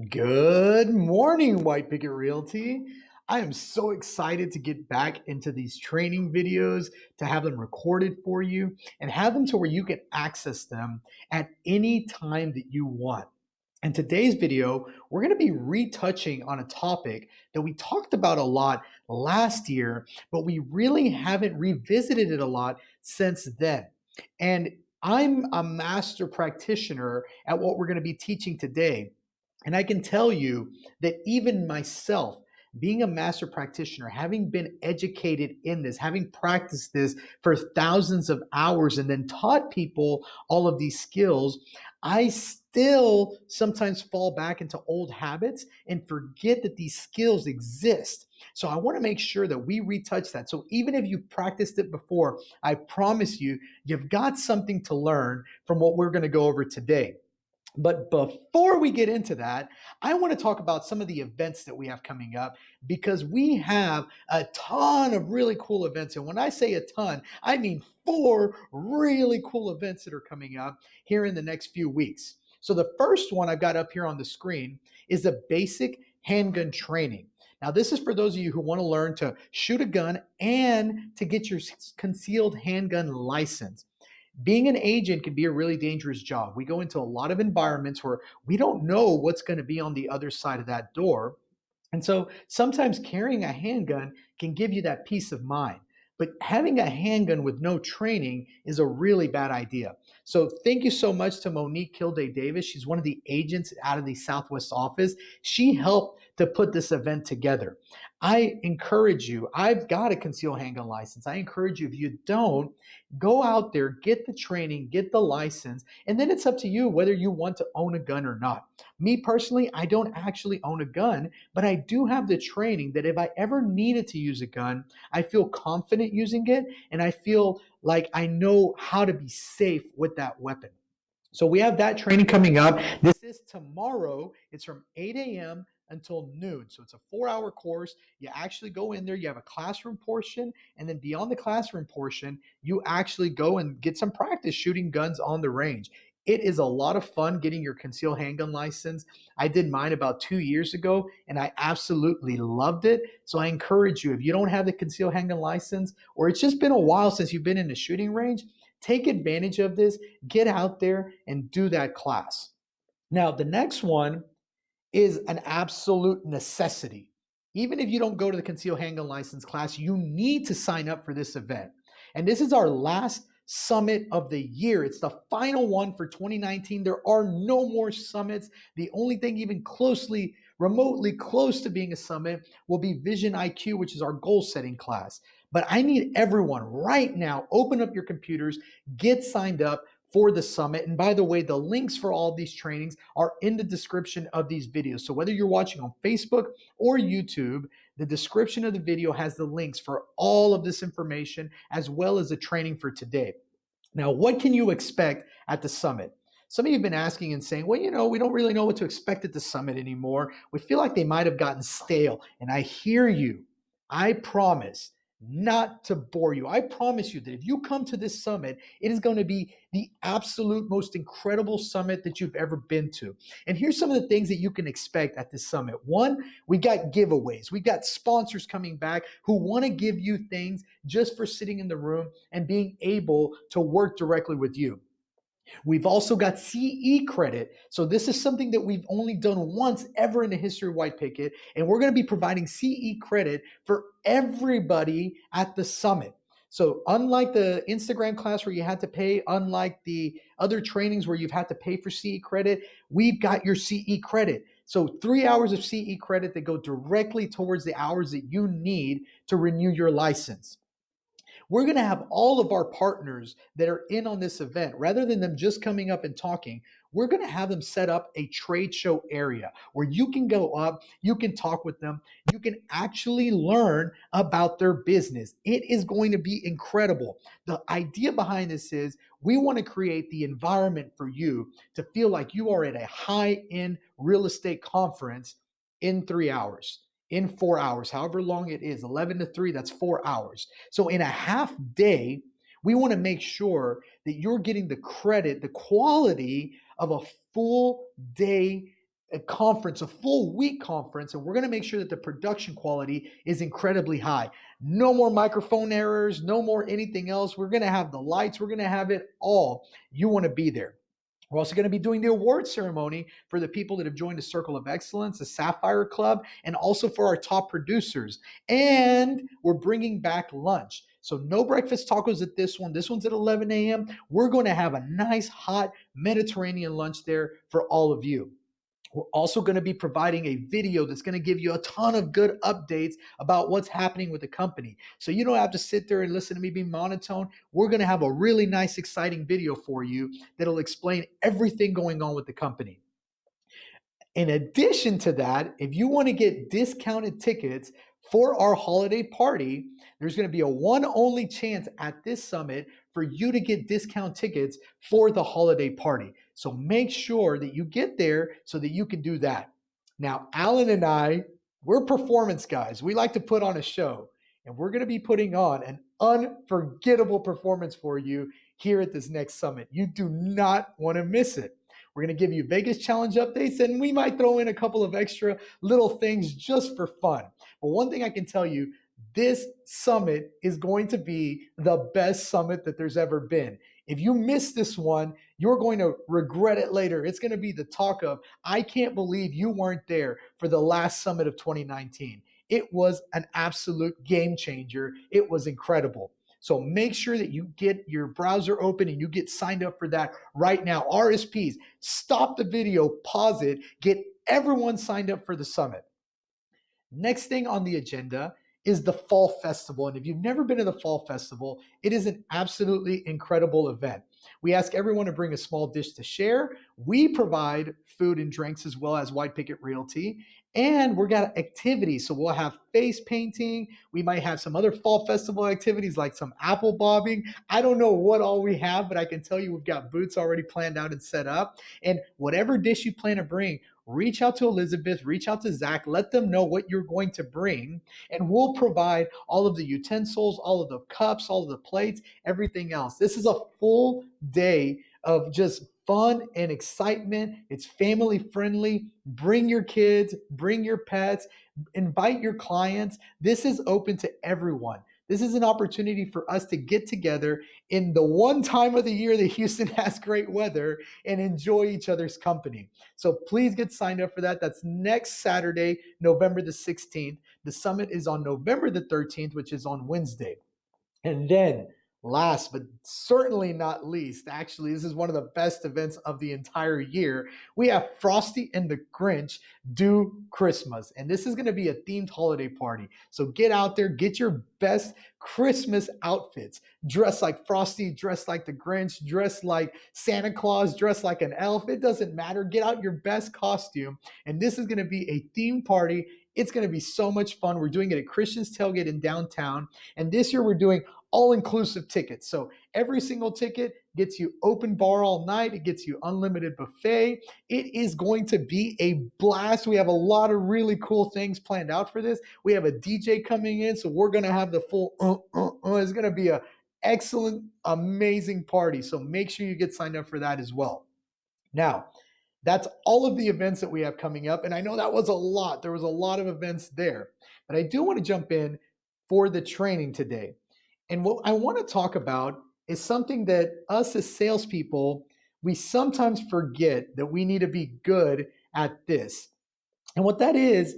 Good morning, White Picket Realty. I am so excited to get back into these training videos, to have them recorded for you, and have them to where you can access them at any time that you want. In today's video, we're going to be retouching on a topic that we talked about a lot last year, but we really haven't revisited it a lot since then. And I'm a master practitioner at what we're going to be teaching today. And I can tell you that even myself, being a master practitioner, having been educated in this, having practiced this for thousands of hours and then taught people all of these skills, I still sometimes fall back into old habits and forget that these skills exist. So I want to make sure that we retouch that. So even if you practiced it before, I promise you, you've got something to learn from what we're going to go over today. But before we get into that, I want to talk about some of the events that we have coming up because we have a ton of really cool events. And when I say a ton, I mean four really cool events that are coming up here in the next few weeks. So the first one I've got up here on the screen is a basic handgun training. Now, this is for those of you who want to learn to shoot a gun and to get your concealed handgun license. Being an agent can be a really dangerous job. We go into a lot of environments where we don't know what's going to be on the other side of that door. And so sometimes carrying a handgun can give you that peace of mind. But having a handgun with no training is a really bad idea. So thank you so much to Monique Kilday Davis. She's one of the agents out of the Southwest office. She helped to put this event together. I encourage you, I've got a concealed handgun license. I encourage you, if you don't, go out there, get the training, get the license, and then it's up to you whether you want to own a gun or not. Me personally, I don't actually own a gun, but I do have the training that if I ever needed to use a gun, I feel confident using it and I feel like I know how to be safe with that weapon. So we have that training coming up. This is tomorrow. It's from 8 a.m. until noon. So it's a 4 hour course. You actually go in there, you have a classroom portion, and then beyond the classroom portion, you actually go and get some practice shooting guns on the range. It is a lot of fun getting your concealed handgun license. I did mine about 2 years ago and I absolutely loved it. So I encourage you, if you don't have the concealed handgun license or it's just been a while since you've been in a shooting range, take advantage of this, get out there and do that class. Now, the next one is an absolute necessity. Even if you don't go to the concealed handgun license class, you need to sign up for this event. And this is our last summit of the year. It's the final one for 2019. There are no more summits. The only thing even remotely close to being a summit will be Vision IQ, which is our goal setting class. But I need everyone right now, open up your computers, get signed up for the summit. And by the way, the links for all these trainings are in the description of these videos. So whether you're watching on Facebook or YouTube, the description of the video has the links for all of this information as well as the training for today. Now, what can you expect at the summit? Some of you have been asking and saying, well, we don't really know what to expect at the summit anymore. We feel like they might have gotten stale. And I hear you. I promise not to bore you. I promise you that if you come to this summit, it is going to be the absolute most incredible summit that you've ever been to. And here's some of the things that you can expect at this summit. One, we got giveaways. We got sponsors coming back who want to give you things just for sitting in the room and being able to work directly with you. We've also got CE credit. So this is something that we've only done once ever in the history of White Picket, and we're going to be providing CE credit for everybody at the summit. So unlike the Instagram class where you had to pay, unlike the other trainings where you've had to pay for CE credit, we've got your CE credit. So 3 hours of CE credit that go directly towards the hours that you need to renew your license. We're going to have all of our partners that are in on this event, rather than them just coming up and talking, we're going to have them set up a trade show area where you can go up, you can talk with them, you can actually learn about their business. It is going to be incredible. The idea behind this is we want to create the environment for you to feel like you are at a high end real estate conference in 3 hours. In 4 hours, however long it is, 11 to 3, that's 4 hours. So in a half day, we want to make sure that you're getting the credit, the quality of a full day a conference, a full week conference, and we're going to make sure that the production quality is incredibly high. No more microphone errors, no more anything else. We're going to have the lights, we're going to have it all. You want to be there. We're also going to be doing the award ceremony for the people that have joined the Circle of Excellence, the Sapphire Club, and also for our top producers. And we're bringing back lunch. So no breakfast tacos at this one. This one's at 11 a.m. We're going to have a nice hot Mediterranean lunch there for all of you. We're also going to be providing a video that's going to give you a ton of good updates about what's happening with the company. So you don't have to sit there and listen to me be monotone. We're going to have a really nice, exciting video for you that'll explain everything going on with the company. In addition to that, if you want to get discounted tickets for our holiday party, there's going to be a one only chance at this summit for you to get discount tickets for the holiday party. So make sure that you get there so that you can do that. Now, Alan and I, we're performance guys. We like to put on a show, and we're going to be putting on an unforgettable performance for you here at this next summit. You do not want to miss it. We're going to give you Vegas Challenge updates, and we might throw in a couple of extra little things just for fun. But one thing I can tell you, this summit is going to be the best summit that there's ever been. If you miss this one, you're going to regret it later. It's going to be the talk of, I can't believe you weren't there for the last summit of 2019. It was an absolute game changer. It was incredible. So make sure that you get your browser open and you get signed up for that right now. RSPs, stop the video, pause it, get everyone signed up for the summit. Next thing on the agenda is the Fall Festival. And if you've never been to the Fall Festival, it is an absolutely incredible event. We ask everyone to bring a small dish to share. We provide food and drinks as well as White Picket Realty. And we're got activities. So we'll have face painting. We might have some other fall festival activities like some apple bobbing. I don't know what all we have, but I can tell you we've got booths already planned out and set up. And whatever dish you plan to bring, reach out to Elizabeth, reach out to Zach, let them know what you're going to bring, and we'll provide all of the utensils, all of the cups, all of the plates, everything else. This is a full day of just fun and excitement. It's family friendly. Bring your kids, bring your pets, invite your clients. This is open to everyone. This is an opportunity for us to get together in the one time of the year that Houston has great weather and enjoy each other's company. So please get signed up for that. That's next Saturday, November the 16th. The summit is on November the 13th, which is on Wednesday. And then, last but certainly not least, actually, this is one of the best events of the entire year. We have Frosty and the Grinch do Christmas. And this is going to be a themed holiday party. So get out there, get your best Christmas outfits. Dress like Frosty, dress like the Grinch, dress like Santa Claus, dress like an elf. It doesn't matter. Get out your best costume. And this is going to be a themed party. It's going to be so much fun. We're doing it at Christian's Tailgate in downtown. And this year we're doing all-inclusive tickets. So every single ticket gets you open bar all night. It gets you unlimited buffet. It is going to be a blast. We have a lot of really cool things planned out for this. We have a DJ coming in, so we're going to have the full It's going to be a excellent, amazing party. So make sure you get signed up for that as well. Now, that's all of the events that we have coming up. And I know that was a lot. There was a lot of events there. But I do want to jump in for the training today. And what I want to talk about is something that us as salespeople, we sometimes forget that we need to be good at this. And what that is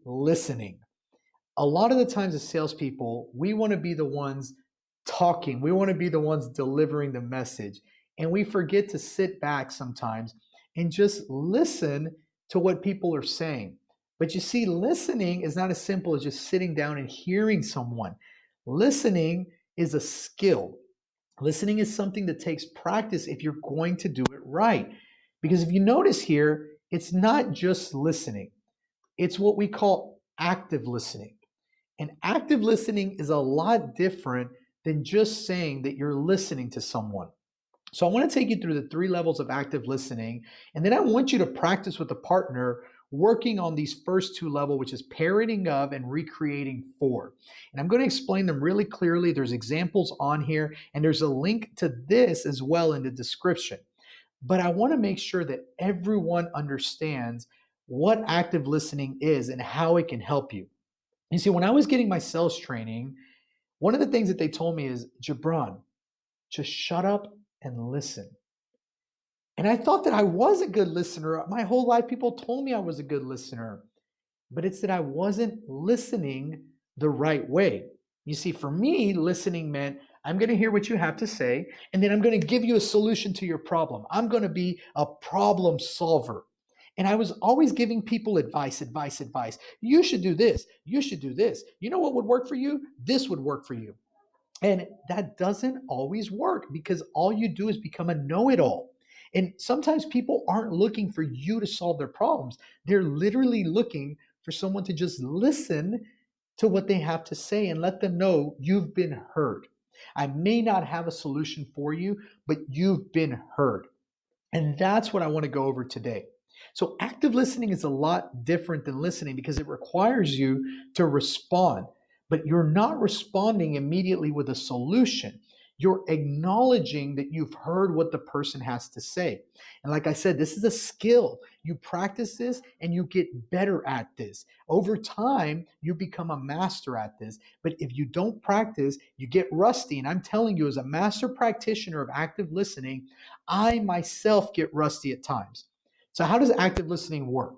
listening. A lot of the times as salespeople, we want to be the ones talking, we want to be the ones delivering the message. And we forget to sit back sometimes and just listen to what people are saying. But you see, listening is not as simple as just sitting down and hearing someone. Listening is a skill. Listening is something that takes practice if you're going to do it right. Because if you notice here, it's not just listening, it's what we call active listening. And active listening is a lot different than just saying that you're listening to someone. So I want to take you through the three levels of active listening, and then I want you to practice with a partner working on these first two levels, which is parroting of and recreating for. And I'm going to explain them really clearly. There's examples on here, and there's a link to this as well in the description. but I want to make sure that everyone understands what active listening is and how it can help you. You see, when I was getting my sales training, one of the things that they told me is, Jabron, just shut up and listen. And I thought that I was a good listener. My whole life, people told me I was a good listener, but it's that I wasn't listening the right way. You see, for me, listening meant I'm going to hear what you have to say, and then I'm going to give you a solution to your problem. I'm going to be a problem solver. And I was always giving people advice, advice, advice. You should do this. You should do this. You know what would work for you? This would work for you. And that doesn't always work because all you do is become a know it all. And sometimes people aren't looking for you to solve their problems. They're literally looking for someone to just listen to what they have to say and let them know you've been heard. I may not have a solution for you, but you've been heard. And that's what I want to go over today. So, active listening is a lot different than listening because it requires you to respond, but you're not responding immediately with a solution. You're acknowledging that you've heard what the person has to say. And like I said, this is a skill. You practice this and you get better at this. Over time, you become a master at this. But if you don't practice, you get rusty. And I'm telling you, as a master practitioner of active listening, I myself get rusty at times. So, how does active listening work?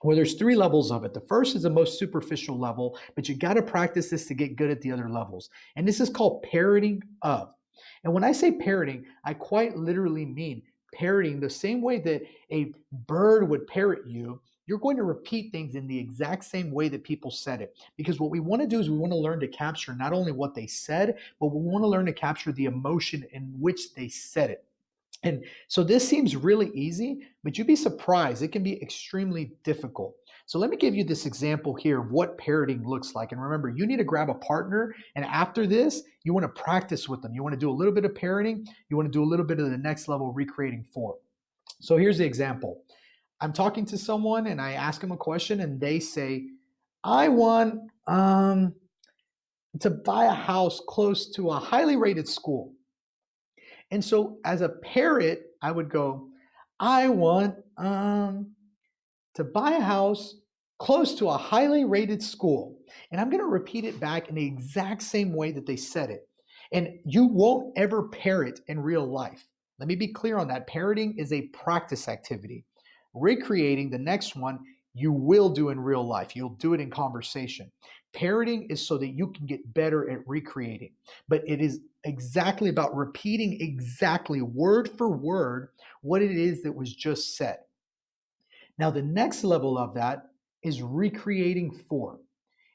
Well, there's three levels of it. The first is the most superficial level, but you got to practice this to get good at the other levels. And this is called parroting of. And when I say parroting, I quite literally mean parroting the same way that a bird would parrot you. You're going to repeat things in the exact same way that people said it. Because what we want to do is we want to learn to capture not only what they said, but we want to learn to capture the emotion in which they said it. And so this seems really easy, but you'd be surprised. It can be extremely difficult. So let me give you this example here of what parroting looks like. And remember, you need to grab a partner. And after this, you want to practice with them. You want to do a little bit of parroting. You want to do a little bit of the next level recreating for. So here's the example. I'm talking to someone and I ask them a question and they say, I want to buy a house close to a highly rated school. And so as a parrot, I would go, I want to buy a house close to a highly rated school. And I'm going to repeat it back in the exact same way that they said it. And you won't ever parrot in real life. Let me be clear on that. Parroting is a practice activity. Recreating, the next one, you will do in real life. You'll do it in conversation. Parroting is so that you can get better at recreating, but it is exactly about repeating exactly word for word what it is that was just said. Now, the next level of that is recreating for.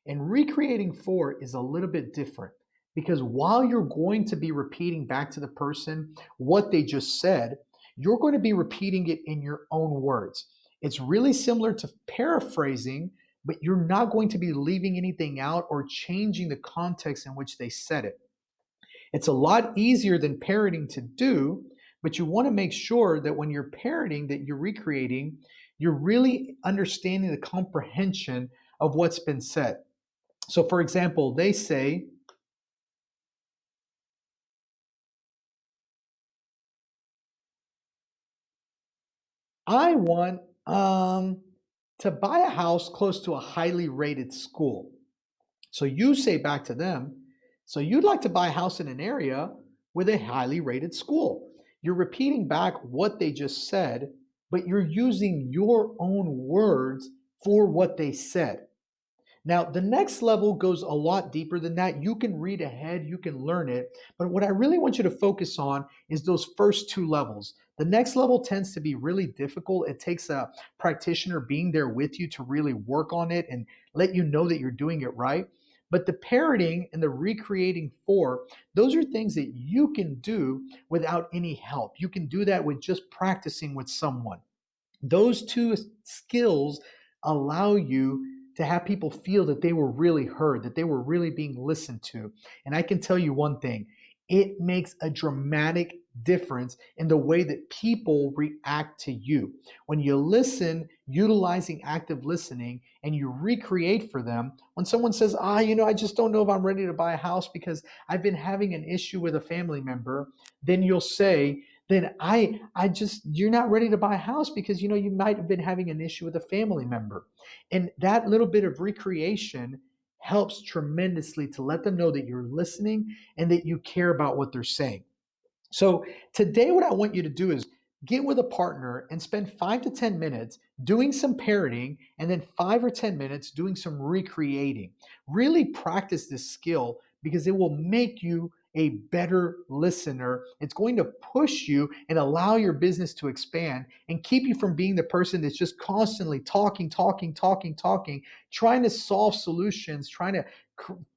And recreating for is a little bit different because while you're going to be repeating back to the person what they just said, you're going to be repeating it in your own words. It's really similar to paraphrasing, but you're not going to be leaving anything out or changing the context in which they said it. It's a lot easier than parroting to do, but you want to make sure that when you're parroting, that you're recreating, you're really understanding the comprehension of what's been said. So, for example, they say, I want to buy a house close to a highly rated school. So you say back to them, so you'd like to buy a house in an area with a highly rated school. You're repeating back what they just said, but you're using your own words for what they said. Now, the next level goes a lot deeper than that. You can read ahead, you can learn it. But what I really want you to focus on is those first two levels. The next level tends to be really difficult. It takes a practitioner being there with you to really work on it and let you know that you're doing it right. But the parroting and the recreating for, those are things that you can do without any help. You can do that with just practicing with someone. Those two skills allow you to have people feel that they were really heard, that they were really being listened to. And I can tell you one thing, it makes a dramatic difference in the way that people react to you. When you listen, utilizing active listening, and you recreate for them, when someone says, I just don't know if I'm ready to buy a house because I've been having an issue with a family member, then you'll say, then I just you're not ready to buy a house because you might have been having an issue with a family member. And that little bit of recreation helps tremendously to let them know that you're listening and that you care about what they're saying. So today, what I want you to do is get with a partner and spend 5 to 10 minutes doing some parenting and then 5 or 10 minutes doing some recreating. Really practice this skill because it will make you a better listener. It's going to push you and allow your business to expand and keep you from being the person that's just constantly talking, talking, talking, talking, trying to solve solutions, trying to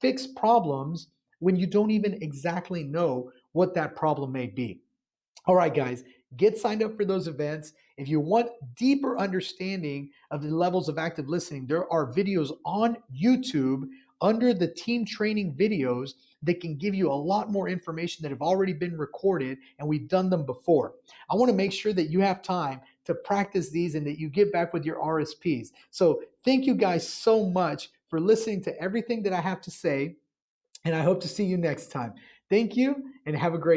fix problems when you don't even exactly know what that problem may be. All right, guys, get signed up for those events. If you want deeper understanding of the levels of active listening, there are videos on YouTube under the team training videos that can give you a lot more information that have already been recorded and we've done them before. I want to make sure that you have time to practice these and that you get back with your RSPs. So, thank you guys so much for listening to everything that I have to say, and I hope to see you next time. Thank you and have a great